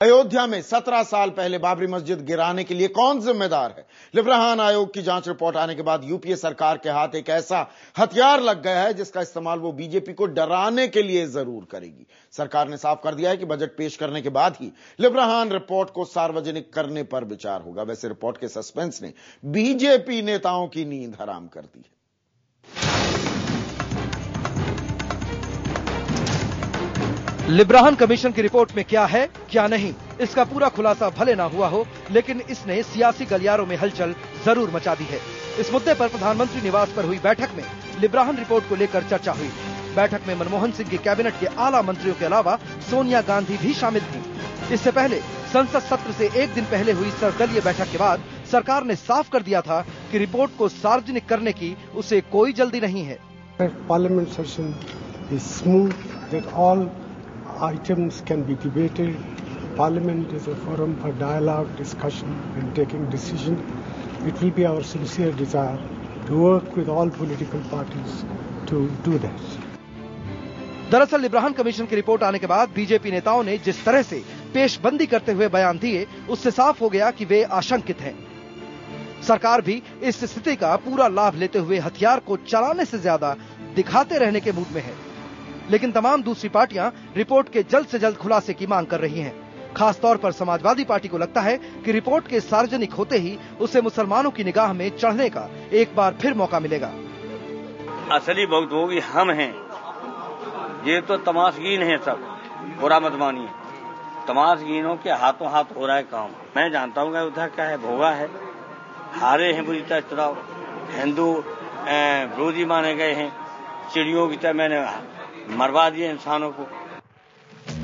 अयोध्या में 17 साल पहले बाबरी मस्जिद गिराने के लिए कौन जिम्मेदार है? लिब्राहन आयोग की जांच रिपोर्ट आने के बाद यूपीए सरकार के हाथ एक ऐसा हथियार लग गया है जिसका इस्तेमाल वो बीजेपी को डराने के लिए जरूर करेगी। सरकार ने साफ कर दिया है कि बजट पेश करने के बाद ही लिब्राहन रिपोर्ट को सार्वजनिक करने पर विचार होगा। वैसे रिपोर्ट के सस्पेंस ने बीजेपी नेताओं की नींद हराम कर दी है। लिब्राहन कमीशन की रिपोर्ट में क्या है क्या नहीं, इसका पूरा खुलासा भले ना हुआ हो, लेकिन इसने सियासी गलियारों में हलचल जरूर मचा दी है। इस मुद्दे पर प्रधानमंत्री निवास पर हुई बैठक में लिब्राहन रिपोर्ट को लेकर चर्चा हुई। बैठक में मनमोहन सिंह की कैबिनेट के आला मंत्रियों के अलावा सोनिया गांधी भी शामिल थी। इससे पहले संसद सत्र से एक दिन पहले हुई सर्वदलीय बैठक के बाद सरकार ने साफ कर दिया था कि रिपोर्ट को सार्वजनिक करने की उसे कोई जल्दी नहीं है। Parliament session is smooth that all items can be debated. Parliament is a forum for dialogue, discussion and taking decision. It will be our sincere desire to work with all political parties to do that. दरअसल Liberhan commission की report आने के बाद BJP नेताओं ने जिस तरह से पेशबंदी करते हुए बयान दिए, उससे साफ हो गया कि वे आशंकित हैं। सरकार भी इस स्थिति का पूरा लाभ लेते हुए हथियार को चलाने से ज्यादा दिखाते रहने के मूड में है। लेकिन तमाम दूसरी पार्टियां रिपोर्ट के जल्द से जल्द खुलासे की मांग कर रही हैं। खासतौर पर समाजवादी पार्टी को लगता है कि रिपोर्ट के सार्वजनिक होते ही उसे मुसलमानों की निगाह में चढ़ने का एक बार फिर मौका मिलेगा। असली भुक्तभोगी हम हैं, ये तो तमाशगीन है, सब बुरा मत मानिए। तमाशगीनों के हाथों हाथ हो रहा है काम। मैं जानता हूँ उधर क्या है, भोगा है, हारे हैं बुरी तरह चुनाव, हिंदू विरोधी माने गए हैं, चिड़ियों की तरह मैंने मरवा दिए इंसानों को।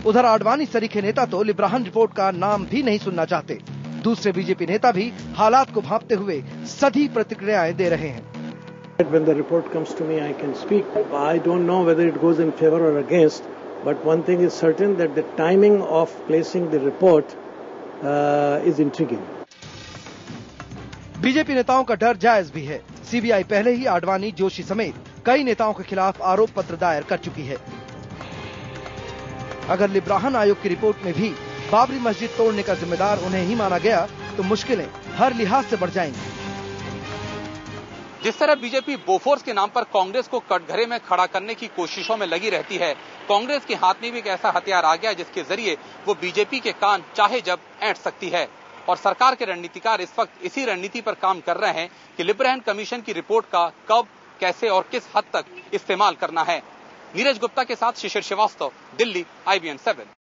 उधर आडवाणी सरीखे नेता तो लिब्राहन रिपोर्ट का नाम भी नहीं सुनना चाहते। दूसरे बीजेपी नेता भी हालात को भांपते हुए सधी प्रतिक्रियाएं दे रहे हैं। When the report comes to me, I can speak. I don't know whether it goes in favor or against, but one thing is certain that the timing of placing the report is intriguing. BJP नेताओं का डर जायज भी है। CBI पहले ही आडवाणी, जोशी समेत कई नेताओं के खिलाफ आरोप पत्र दायर कर चुकी है। अगर लिब्राहन आयोग की रिपोर्ट में भी बाबरी मस्जिद तोड़ने का जिम्मेदार उन्हें ही माना गया तो मुश्किलें हर लिहाज से बढ़ जाएंगी। जिस तरह बीजेपी बोफोर्स के नाम पर कांग्रेस को कटघरे में खड़ा करने की कोशिशों में लगी रहती है, कांग्रेस के हाथ में भी एक ऐसा हथियार आ गया जिसके जरिए वो बीजेपी के कान चाहे जब ऐंठ सकती है। और सरकार के रणनीतिकार इस वक्त इसी रणनीति पर काम कर रहे हैं कि लिब्राहन कमीशन की रिपोर्ट का कब, कैसे और किस हद तक इस्तेमाल करना है। नीरज गुप्ता के साथ शिशिर श्रीवास्तव, दिल्ली, IBN 7।